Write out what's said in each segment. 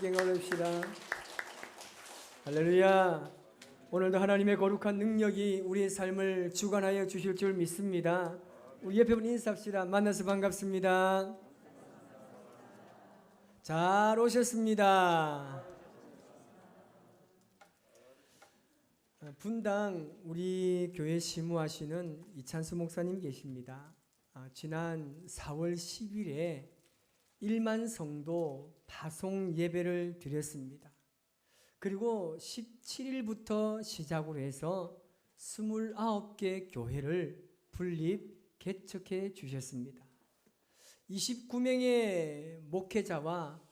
경험합시다. 할렐루야. 오늘도 하나님의 거룩한 능력이 우리의 삶을 주관하여 주실 줄 믿습니다. 우리 옆에 분 인사합시다. 만나서 반갑습니다. 잘 오셨습니다. 분당 우리 교회 시무하시는 이찬수 목사님 계십니다. 지난 4월 10일에 1만 성도 파송 예배를 드렸습니다. 그리고 17일부터 시작으로 해서 29개 교회를 분립 개척해 주셨습니다. 29명의 목회자와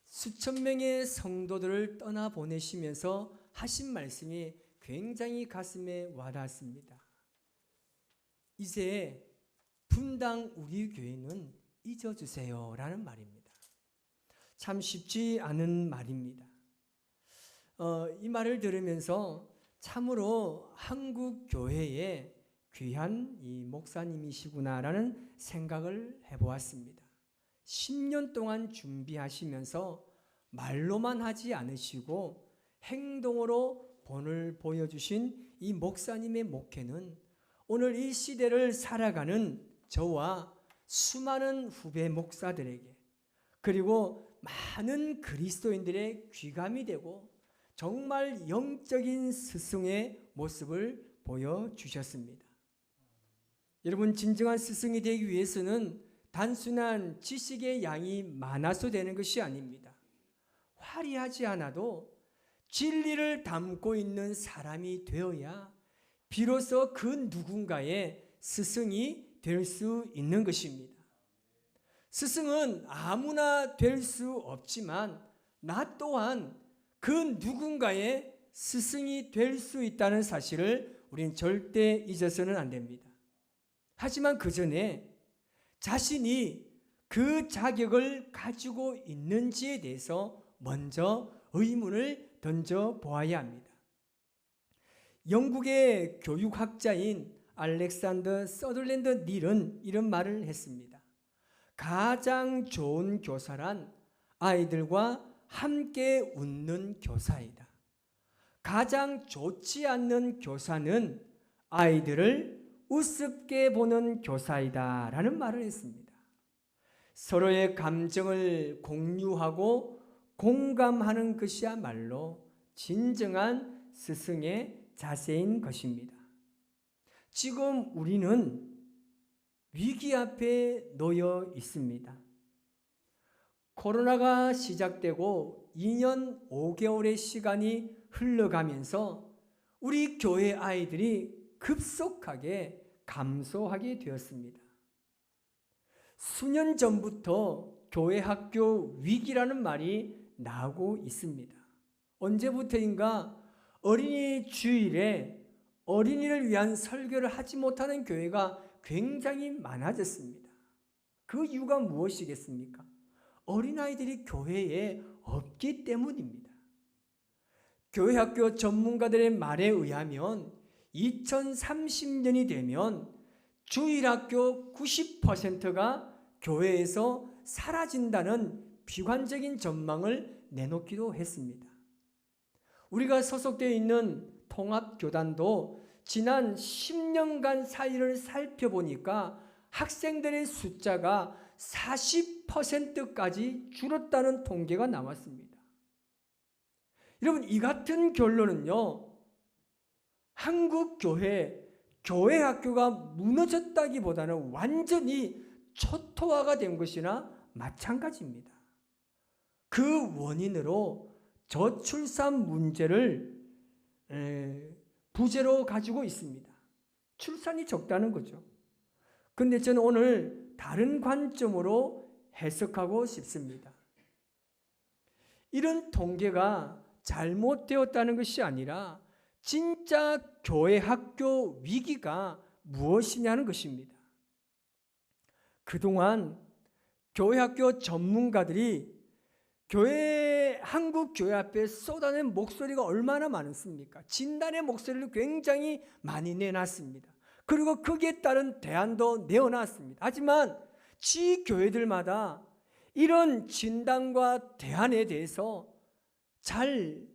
수천 명의 성도들을 떠나보내시면서 하신 말씀이 굉장히 가슴에 와닿았습니다. 이제 분당 우리 교회는 잊어주세요 라는 말입니다. 참 쉽지 않은 말입니다. 이 말을 들으면서 참으로 한국 교회의 귀한 이 목사님이시구나라는 생각을 해보았습니다. 10년 동안 준비하시면서 말로만 하지 않으시고 행동으로 본을 보여주신 이 목사님의 목회는 오늘 이 시대를 살아가는 저와 수많은 후배 목사들에게 그리고 많은 그리스도인들의 귀감이 되고 정말 영적인 스승의 모습을 보여주셨습니다. 여러분, 진정한 스승이 되기 위해서는 단순한 지식의 양이 많아서 되는 것이 아닙니다. 화려하지 않아도 진리를 담고 있는 사람이 되어야 비로소 그 누군가의 스승이 될 수 있는 것입니다. 스승은 아무나 될 수 없지만 나 또한 그 누군가의 스승이 될 수 있다는 사실을 우리는 절대 잊어서는 안 됩니다. 하지만 그 전에 자신이 그 자격을 가지고 있는지에 대해서 먼저 의문을 던져보아야 합니다. 영국의 교육학자인 알렉산더 서덜랜드 닐은 이런 말을 했습니다. 가장 좋은 교사란 아이들과 함께 웃는 교사이다. 가장 좋지 않는 교사는 아이들을 우습게 보는 교사이다 라는 말을 했습니다. 서로의 감정을 공유하고 공감하는 것이야말로 진정한 스승의 자세인 것입니다. 지금 우리는 위기 앞에 놓여 있습니다. 코로나가 시작되고 2년 5개월의 시간이 흘러가면서 우리 교회 아이들이 급속하게 감소하게 되었습니다. 수년 전부터 교회 학교 위기라는 말이 나오고 있습니다. 언제부터인가 어린이 주일에 어린이를 위한 설교를 하지 못하는 교회가 굉장히 많아졌습니다. 그 이유가 무엇이겠습니까? 어린아이들이 교회에 없기 때문입니다. 교회학교 전문가들의 말에 의하면 2030년이 되면 주일학교 90%가 교회에서 사라진다는 비관적인 전망을 내놓기도 했습니다. 우리가 소속되어 있는 통합교단도 지난 10년간 사이를 살펴보니까 학생들의 숫자가 40%까지 줄었다는 통계가 나왔습니다. 여러분, 이 같은 결론은요, 한국 교회 학교가 무너졌다기보다는 완전히 초토화가 된 것이나 마찬가지입니다. 그 원인으로 저출산 문제를 부재로 가지고 있습니다. 출산이 적다는 거죠. 그런데 저는 오늘 다른 관점으로 해석하고 싶습니다. 이런 통계가 잘못되었다는 것이 아니라 진짜 교회 학교 위기가 무엇이냐는 것입니다. 그동안 교회 학교 전문가들이 한국 교회 앞에 쏟아낸 목소리가 얼마나 많습니까? 진단의 목소리를 굉장히 많이 내놨습니다. 그리고 거기에 따른 대안도 내어놨습니다. 하지만 지 교회들마다 이런 진단과 대안에 대해서 잘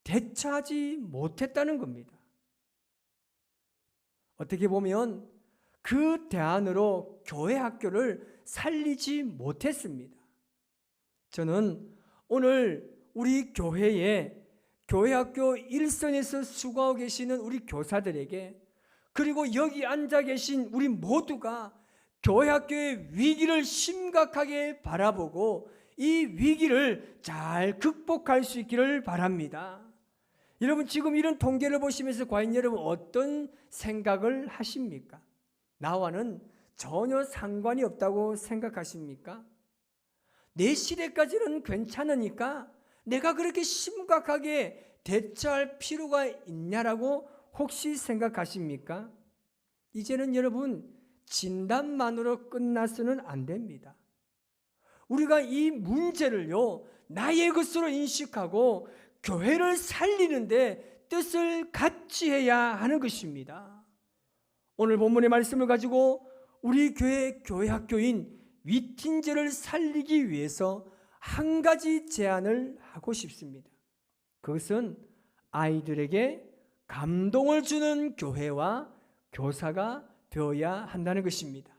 대처하지 못했다는 겁니다. 어떻게 보면 그 대안으로 교회 학교를 살리지 못했습니다. 저는 오늘 우리 교회에 교회 학교 일선에서 수고하고 계시는 우리 교사들에게, 그리고 여기 앉아 계신 우리 모두가 교회 학교의 위기를 심각하게 바라보고 이 위기를 잘 극복할 수 있기를 바랍니다. 여러분, 지금 이런 통계를 보시면서 과연 여러분 어떤 생각을 하십니까? 나와는 전혀 상관이 없다고 생각하십니까? 내 시대까지는 괜찮으니까 내가 그렇게 심각하게 대처할 필요가 있냐라고 혹시 생각하십니까? 이제는 여러분, 진단만으로 끝나서는 안 됩니다. 우리가 이 문제를요, 나의 것으로 인식하고 교회를 살리는데 뜻을 같이 해야 하는 것입니다. 오늘 본문의 말씀을 가지고 우리 교회 학교인 위틴제를 살리기 위해서 한 가지 제안을 하고 싶습니다. 그것은 아이들에게 감동을 주는 교회와 교사가 되어야 한다는 것입니다.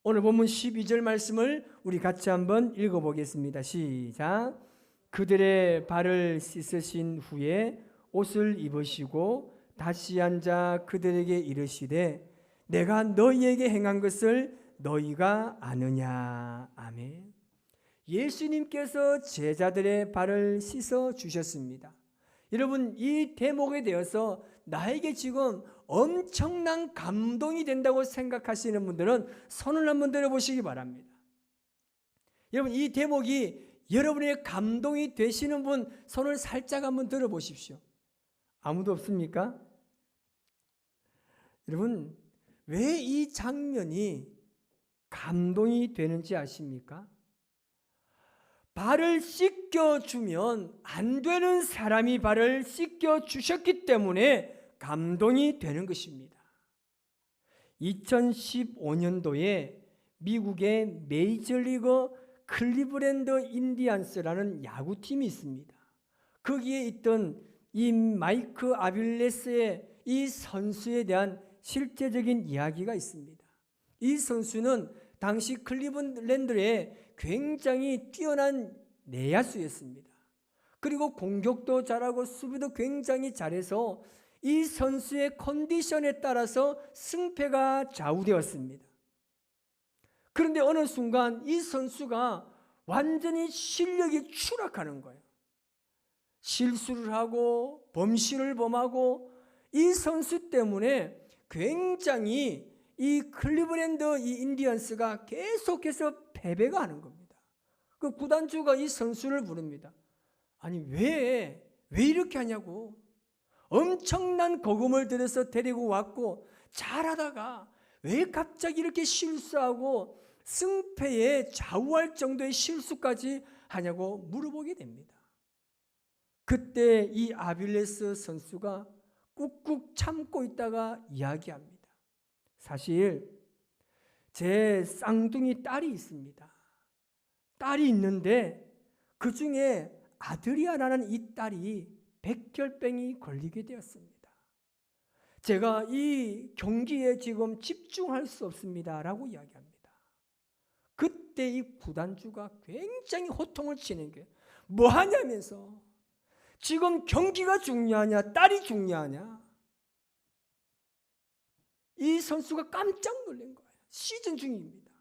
오늘 본문 12절 말씀을 우리 같이 한번 읽어보겠습니다. 시작. 그들의 발을 씻으신 후에 옷을 입으시고 다시 앉아 그들에게 이르시되 내가 너희에게 행한 것을 너희가 아느냐. 아멘. 예수님께서 제자들의 발을 씻어 주셨습니다. 여러분, 이 대목에 대해서 나에게 지금 엄청난 감동이 된다고 생각하시는 분들은 손을 한번 들어보시기 바랍니다. 여러분, 이 대목이 여러분의 감동이 되시는 분 손을 살짝 한번 들어보십시오. 아무도 없습니까? 여러분, 왜 이 장면이 감동이 되는지 아십니까? 발을 씻겨주면 안 되는 사람이 발을 씻겨주셨기 때문에 감동이 되는 것입니다. 2015년도에 미국의 메이저리그 클리브랜드 인디안스라는 야구팀이 있습니다. 거기에 있던 이 마이크 아빌레스의 이 선수에 대한 실제적인 이야기가 있습니다. 이 선수는 당시 클리브랜드의 굉장히 뛰어난 내야수였습니다. 그리고 공격도 잘하고 수비도 굉장히 잘해서 이 선수의 컨디션에 따라서 승패가 좌우되었습니다. 그런데 어느 순간 이 선수가 완전히 실력이 추락하는 거예요. 실수를 하고 범실을 범하고 이 선수 때문에 굉장히 이 클리브랜드 이 인디언스가 계속해서 패배가 하는 겁니다. 그 구단주가 이 선수를 부릅니다. 아니 왜 이렇게 하냐고. 엄청난 거금을 들여서 데리고 왔고 잘하다가 왜 갑자기 이렇게 실수하고 승패에 좌우할 정도의 실수까지 하냐고 물어보게 됩니다. 그때 이 아빌레스 선수가 꾹꾹 참고 있다가 이야기합니다. 사실 제 쌍둥이 딸이 있습니다. 딸이 있는데 그 중에 아드리아라는 이 딸이 백혈병이 걸리게 되었습니다. 제가 이 경기에 지금 집중할 수 없습니다 라고 이야기합니다. 그때 이 구단주가 굉장히 호통을 치는 게 뭐 하냐면서 지금 경기가 중요하냐 딸이 중요하냐. 이 선수가 깜짝 놀란 거예요. 시즌 중입니다.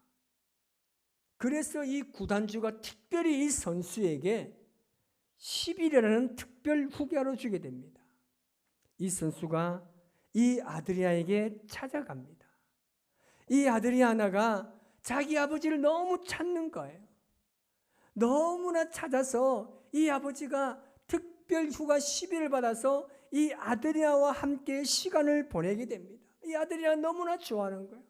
그래서 이 구단주가 특별히 이 선수에게 10일이라는 특별 후계를 주게 됩니다. 이 선수가 이 아드리아에게 찾아갑니다. 이 아드리아나가 자기 아버지를 너무 찾는 거예요. 너무나 찾아서 이 아버지가 특별 휴가 10일을 받아서 이 아드리아와 함께 시간을 보내게 됩니다. 이 아드리아 너무나 좋아하는 거예요.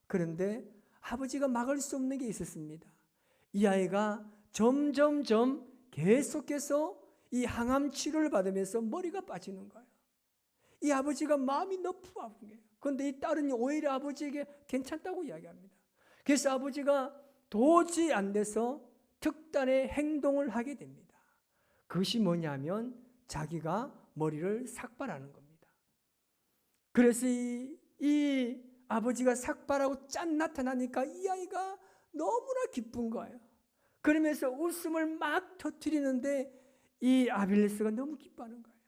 그런데 아버지가 막을 수 없는 게 있었습니다. 이 아이가 점점점 계속해서 이 항암 치료를 받으면서 머리가 빠지는 거예요. 이 아버지가 마음이 너무 아픈 거예요. 그런데 이 딸은 오히려 아버지에게 괜찮다고 이야기합니다. 그래서 아버지가 도저히 안 돼서 특단의 행동을 하게 됩니다. 그것이 뭐냐면 자기가 머리를 삭발하는 겁니다. 그래서 이 아버지가 삭발하고 짠 나타나니까 이 아이가 너무나 기쁜 거예요. 그러면서 웃음을 막 터뜨리는데 이 아빌레스가 너무 기뻐하는 거예요.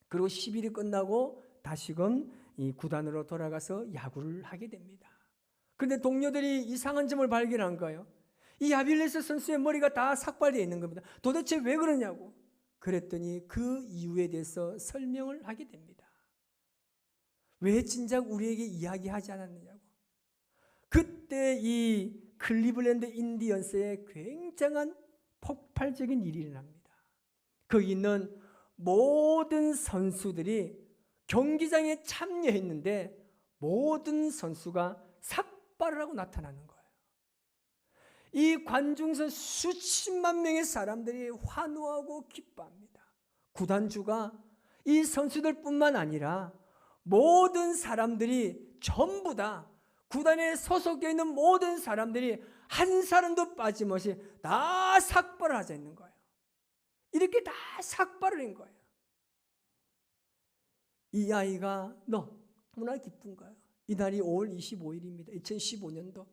그리고 10일이 끝나고 다시금 이 구단으로 돌아가서 야구를 하게 됩니다. 그런데 동료들이 이상한 점을 발견한 거예요. 이 아빌레스 선수의 머리가 다 삭발되어 있는 겁니다. 도대체 왜 그러냐고. 그랬더니 그 이유에 대해서 설명을 하게 됩니다. 왜 진작 우리에게 이야기하지 않았느냐고. 그때 이 클리블랜드 인디언스에 굉장한 폭발적인 일이 일어납니다. 거기 있는 모든 선수들이 경기장에 참여했는데 모든 선수가 삭발을 하고 나타나는 거예요. 이 관중석 수십만 명의 사람들이 환호하고 기뻐합니다. 구단주가 이 선수들뿐만 아니라 모든 사람들이 전부 다 구단에 소속되어 있는 모든 사람들이 한 사람도 빠짐없이 다 삭발을 하자 있는 거예요. 이렇게 다 삭발을 한 거예요. 이 아이가 너무나 기쁜 거예요. 이날이 5월 25일입니다. 2015년도.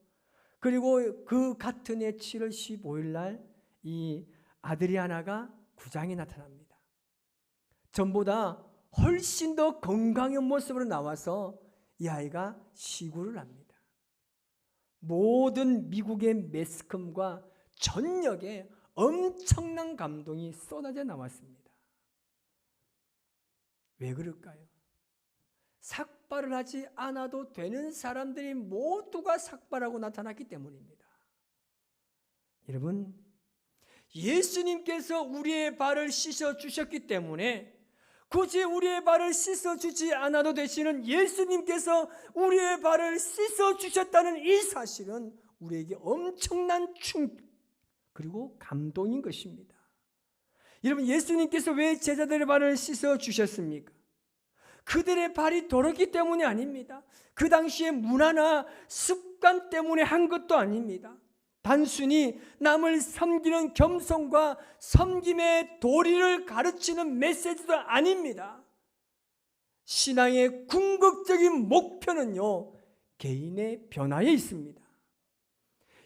그리고 그 같은 해 7월 15일 날 이 아드리아나가 구장에 나타납니다. 전보다 훨씬 더 건강한 모습으로 나와서 이 아이가 시구를 합니다. 모든 미국의 매스컴과 전역에 엄청난 감동이 쏟아져 나왔습니다. 왜 그럴까요? 삭발을 하지 않아도 되는 사람들이 모두가 삭발하고 나타났기 때문입니다. 여러분, 예수님께서 우리의 발을 씻어주셨기 때문에 굳이 우리의 발을 씻어주지 않아도 되시는 예수님께서 우리의 발을 씻어주셨다는 이 사실은 우리에게 엄청난 충격 그리고 감동인 것입니다. 여러분, 예수님께서 왜 제자들의 발을 씻어주셨습니까? 그들의 발이 더럽기 때문이 아닙니다. 그 당시의 문화나 습관 때문에 한 것도 아닙니다. 단순히 남을 섬기는 겸손과 섬김의 도리를 가르치는 메시지도 아닙니다. 신앙의 궁극적인 목표는요, 개인의 변화에 있습니다.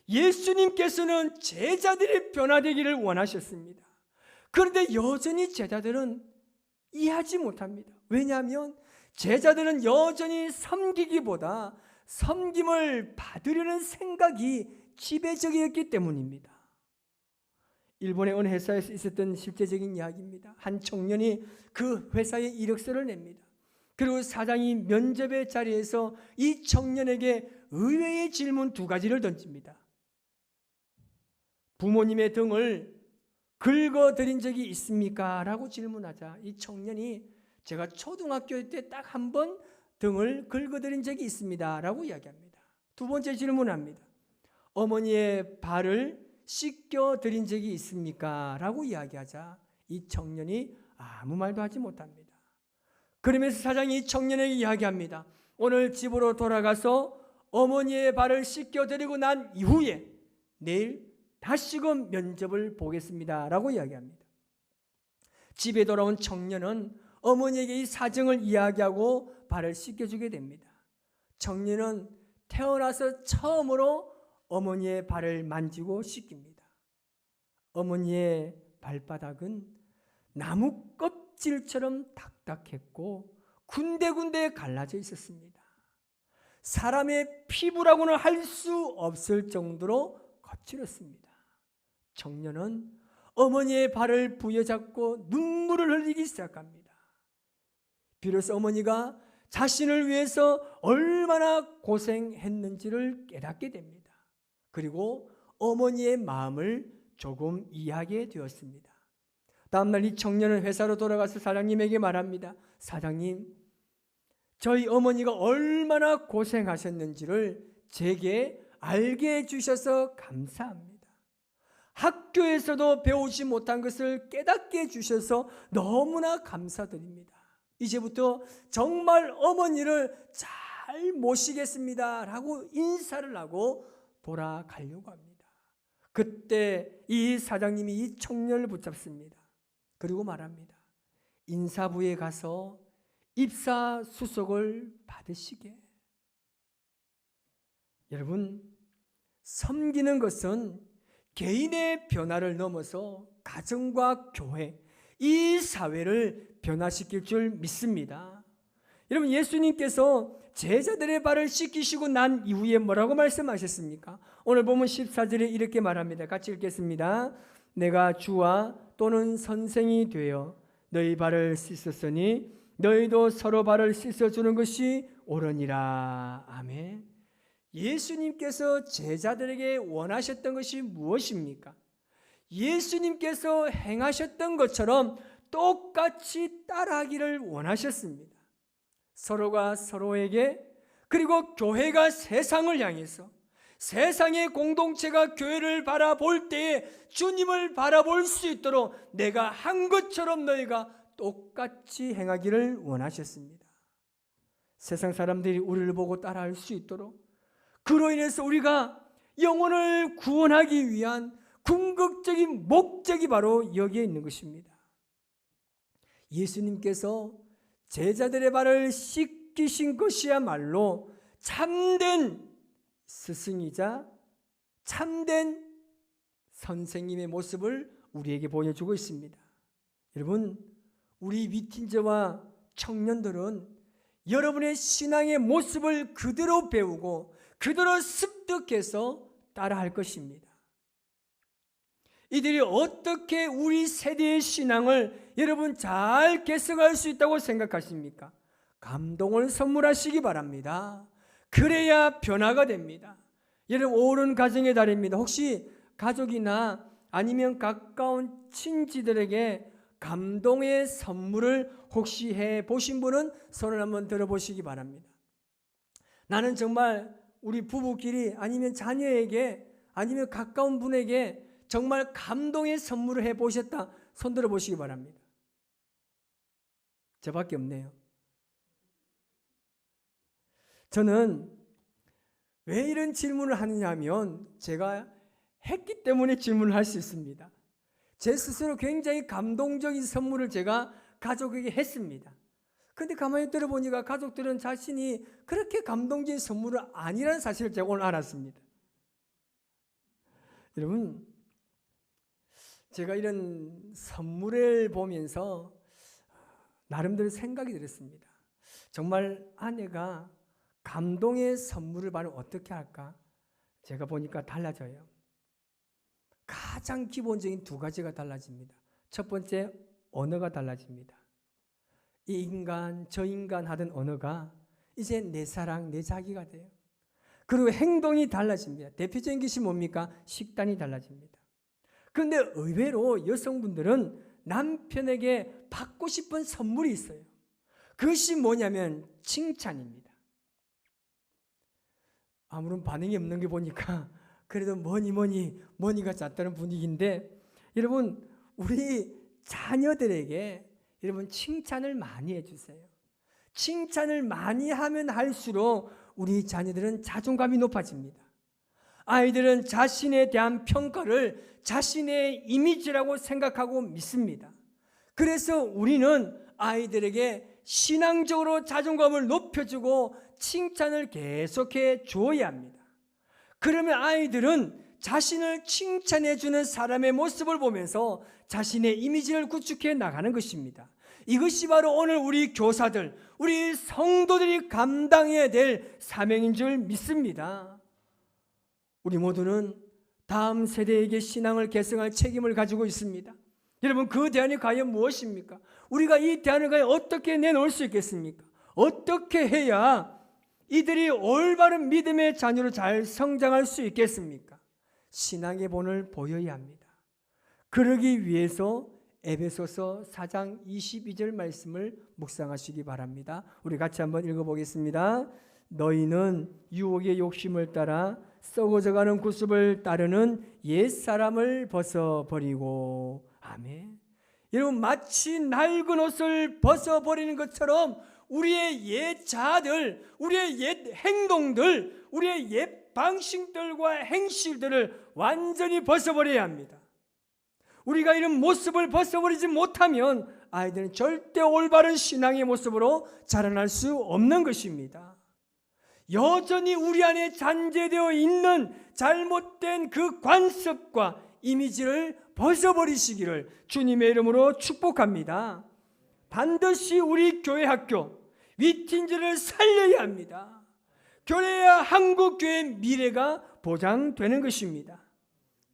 예수님께서는 제자들이 변화되기를 원하셨습니다. 그런데 여전히 제자들은 이해하지 못합니다. 왜냐하면 제자들은 여전히 섬기기보다 섬김을 받으려는 생각이 지배적이었기 때문입니다. 일본의 어느 회사에서 있었던 실제적인 이야기입니다. 한 청년이 그 회사에 이력서를 냅니다. 그리고 사장이 면접의 자리에서 이 청년에게 의외의 질문 2가지를 던집니다. 부모님의 등을 긁어드린 적이 있습니까? 라고 질문하자 이 청년이 제가 초등학교 때 딱 한 번 등을 긁어드린 적이 있습니다. 라고 이야기합니다. 2번째 질문합니다. 어머니의 발을 씻겨드린 적이 있습니까? 라고 이야기하자 이 청년이 아무 말도 하지 못합니다. 그러면서 사장이 이 청년에게 이야기합니다. 오늘 집으로 돌아가서 어머니의 발을 씻겨드리고 난 이후에 내일 다시금 면접을 보겠습니다. 라고 이야기합니다. 집에 돌아온 청년은 어머니에게 이 사정을 이야기하고 발을 씻겨주게 됩니다. 청년은 태어나서 처음으로 어머니의 발을 만지고 씻깁니다. 어머니의 발바닥은 나무 껍질처럼 딱딱했고 군데군데 갈라져 있었습니다. 사람의 피부라고는 할 수 없을 정도로 거칠었습니다. 청년은 어머니의 발을 부여잡고 눈물을 흘리기 시작합니다. 비로소 어머니가 자신을 위해서 얼마나 고생했는지를 깨닫게 됩니다. 그리고 어머니의 마음을 조금 이해하게 되었습니다. 다음날 이 청년은 회사로 돌아가서 사장님에게 말합니다. 사장님, 저희 어머니가 얼마나 고생하셨는지를 제게 알게 해주셔서 감사합니다. 학교에서도 배우지 못한 것을 깨닫게 해주셔서 너무나 감사드립니다. 이제부터 정말 어머니를 잘 모시겠습니다. 라고 인사를 하고 돌아가려고 합니다. 그때 이 사장님이 이 청년을 붙잡습니다. 그리고 말합니다. 인사부에 가서 입사 수속을 받으시게. 여러분, 섬기는 것은 개인의 변화를 넘어서 가정과 교회, 이 사회를 변화시킬 줄 믿습니다. 여러분, 예수님께서 제자들의 발을 씻기시고 난 이후에 뭐라고 말씀하셨습니까? 오늘 보면 14절에 이렇게 말합니다. 같이 읽겠습니다. 내가 주와 또는 선생이 되어 너희 발을 씻었으니 너희도 서로 발을 씻어주는 것이 옳으니라. 아멘. 예수님께서 제자들에게 원하셨던 것이 무엇입니까? 예수님께서 행하셨던 것처럼 똑같이 따라하기를 원하셨습니다. 서로가 서로에게, 그리고 교회가 세상을 향해서, 세상의 공동체가 교회를 바라볼 때에 주님을 바라볼 수 있도록 내가 한 것처럼 너희가 똑같이 행하기를 원하셨습니다. 세상 사람들이 우리를 보고 따라할 수 있도록, 그로 인해서 우리가 영혼을 구원하기 위한 궁극적인 목적이 바로 여기에 있는 것입니다. 예수님께서 제자들의 발을 씻기신 것이야말로 참된 스승이자 참된 선생님의 모습을 우리에게 보여주고 있습니다. 여러분, 우리 위틴저와 청년들은 여러분의 신앙의 모습을 그대로 배우고 그대로 습득해서 따라할 것입니다. 이들이 어떻게 우리 세대의 신앙을 여러분 잘 개성할 수 있다고 생각하십니까? 감동을 선물하시기 바랍니다. 그래야 변화가 됩니다. 여러분, 오른 가정의 달입니다. 혹시 가족이나 아니면 가까운 친지들에게 감동의 선물을 혹시 해 보신 분은 손을 한번 들어보시기 바랍니다. 나는 정말 우리 부부끼리 아니면 자녀에게 아니면 가까운 분에게 정말 감동의 선물을 해 보셨다. 손 들어 보시기 바랍니다. 저밖에 없네요. 저는 왜 이런 질문을 하느냐 하면 제가 했기 때문에 질문을 할 수 있습니다. 제 스스로 굉장히 감동적인 선물을 제가 가족에게 했습니다. 그런데 가만히 들어보니까 가족들은 자신이 그렇게 감동적인 선물은 아니라는 사실을 제가 오늘 알았습니다. 여러분, 제가 이런 선물을 보면서 나름대로 생각이 들었습니다. 정말 아내가 감동의 선물을 받으면 어떻게 할까? 제가 보니까 달라져요. 가장 기본적인 두 가지가 달라집니다. 첫 번째, 언어가 달라집니다. 이 인간, 저 인간 하던 언어가 이제 내 사랑, 내 자기가 돼요. 그리고 행동이 달라집니다. 대표적인 것이 뭡니까? 식단이 달라집니다. 그런데 의외로 여성분들은 남편에게 받고 싶은 선물이 있어요. 그것이 뭐냐면 칭찬입니다. 아무런 반응이 없는 게 보니까 그래도 뭐니가 잦다는 분위기인데, 여러분, 우리 자녀들에게 여러분 칭찬을 많이 해주세요. 칭찬을 많이 하면 할수록 우리 자녀들은 자존감이 높아집니다. 아이들은 자신에 대한 평가를 자신의 이미지라고 생각하고 믿습니다. 그래서 우리는 아이들에게 신앙적으로 자존감을 높여주고 칭찬을 계속해 주어야 합니다. 그러면 아이들은 자신을 칭찬해주는 사람의 모습을 보면서 자신의 이미지를 구축해 나가는 것입니다. 이것이 바로 오늘 우리 교사들, 우리 성도들이 감당해야 될 사명인 줄 믿습니다. 우리 모두는 다음 세대에게 신앙을 계승할 책임을 가지고 있습니다. 여러분, 그 대안이 과연 무엇입니까? 우리가 이 대안을 과연 어떻게 내놓을 수 있겠습니까? 어떻게 해야 이들이 올바른 믿음의 자녀로 잘 성장할 수 있겠습니까? 신앙의 본을 보여야 합니다. 그러기 위해서 에베소서 4장 22절 말씀을 묵상하시기 바랍니다. 우리 같이 한번 읽어보겠습니다. 너희는 유혹의 욕심을 따라 썩어져가는 구습을 따르는 옛사람을 벗어버리고. 아멘. 여러분, 마치 낡은 옷을 벗어버리는 것처럼 우리의 옛 자아들, 우리의 옛 행동들, 우리의 옛 방식들과 행실들을 완전히 벗어버려야 합니다. 우리가 이런 모습을 벗어버리지 못하면 아이들은 절대 올바른 신앙의 모습으로 자라날 수 없는 것입니다. 여전히 우리 안에 잔재되어 있는 잘못된 그 관습과 이미지를 벗어버리시기를 주님의 이름으로 축복합니다. 반드시 우리 교회 학교 위틴즈를 살려야 합니다. 그래야 한국 교회의 미래가 보장되는 것입니다.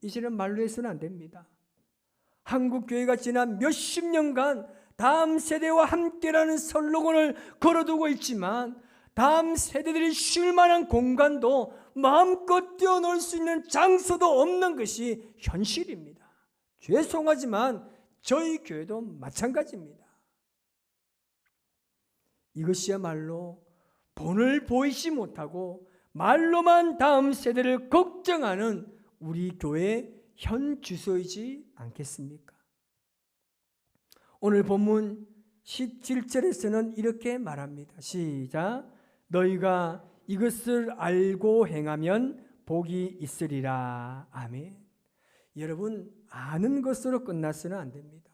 이제는 말로 해서는 안 됩니다. 한국 교회가 지난 몇십 년간 다음 세대와 함께라는 슬로건을 걸어두고 있지만 다음 세대들이 쉴 만한 공간도 마음껏 뛰어놀 수 있는 장소도 없는 것이 현실입니다. 죄송하지만 저희 교회도 마찬가지입니다. 이것이야말로 본을 보이지 못하고 말로만 다음 세대를 걱정하는 우리 교회의 현 주소이지 않겠습니까? 오늘 본문 17절에서는 이렇게 말합니다. 시작. 너희가 이것을 알고 행하면 복이 있으리라. 아멘. 여러분, 아는 것으로 끝나서는 안 됩니다.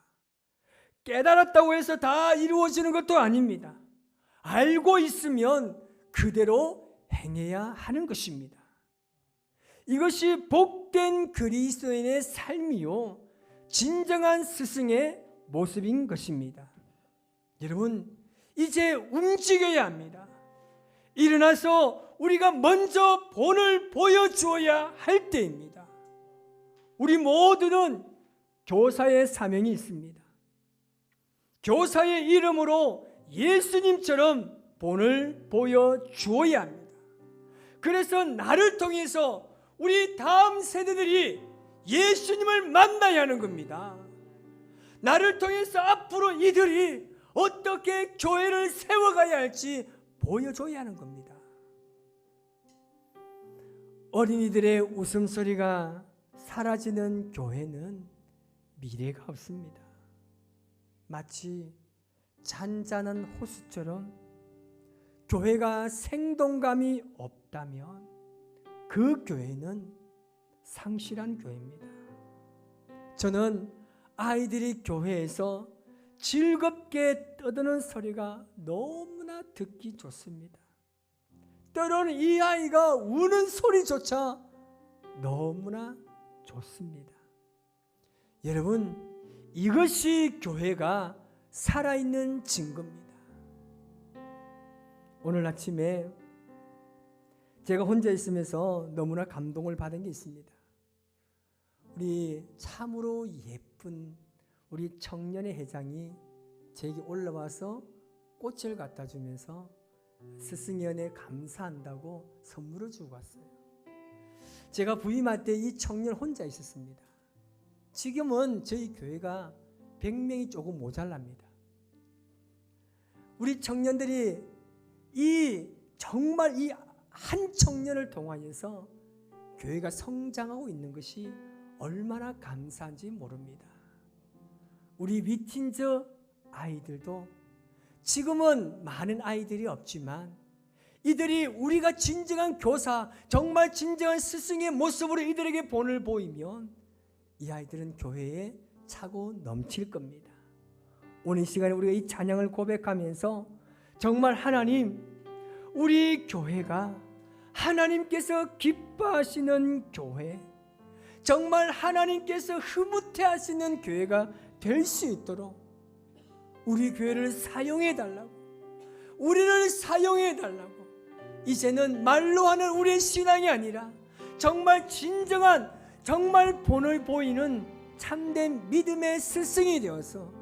깨달았다고 해서 다 이루어지는 것도 아닙니다. 알고 있으면 그대로 행해야 하는 것입니다. 이것이 복된 그리스도인의 삶이요 진정한 스승의 모습인 것입니다. 여러분, 이제 움직여야 합니다. 일어나서 우리가 먼저 본을 보여주어야 할 때입니다. 우리 모두는 교사의 사명이 있습니다. 교사의 이름으로 예수님처럼 본을 보여주어야 합니다. 그래서 나를 통해서 우리 다음 세대들이 예수님을 만나야 하는 겁니다. 나를 통해서 앞으로 이들이 어떻게 교회를 세워가야 할지 보여줘야 하는 겁니다. 어린이들의 웃음소리가 사라지는 교회는 미래가 없습니다. 마치 잔잔한 호수처럼 교회가 생동감이 없다면 그 교회는 상실한 교회입니다. 저는 아이들이 교회에서 즐겁게 떠드는 소리가 너무나 듣기 좋습니다. 때로는 이 아이가 우는 소리조차 너무나 좋습니다. 여러분, 이것이 교회가 살아있는 증거입니다. 오늘 아침에 제가 혼자 있으면서 너무나 감동을 받은 게 있습니다. 우리 참으로 예쁜 우리 청년의 회장이 제게 올라와서 꽃을 갖다 주면서 스승의 은혜에 감사한다고 선물을 주고 갔어요. 제가 부임할 때 이 청년 혼자 있었습니다. 지금은 저희 교회가 100명이 조금 모자랍니다. 우리 청년들이 정말 이 한 청년을 통하여서 교회가 성장하고 있는 것이 얼마나 감사한지 모릅니다. 우리 위틴저 아이들도 지금은 많은 아이들이 없지만 이들이 우리가 진정한 교사, 정말 진정한 스승의 모습으로 이들에게 본을 보이면 이 아이들은 교회에 차고 넘칠 겁니다. 오늘 이 시간에 우리가 이 찬양을 고백하면서 정말 하나님, 우리 교회가 하나님께서 기뻐하시는 교회, 정말 하나님께서 흐뭇해하시는 교회가 될 수 있도록 우리 교회를 사용해달라고, 우리를 사용해달라고, 이제는 말로 하는 우리의 신앙이 아니라 정말 진정한, 정말 본을 보이는 참된 믿음의 스승이 되어서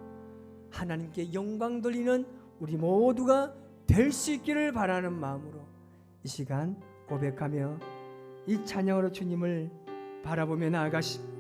하나님께 영광 돌리는 우리 모두가 될 수 있기를 바라는 마음으로 이 시간 고백하며 이 찬양으로 주님을 바라보며 나아가십니다.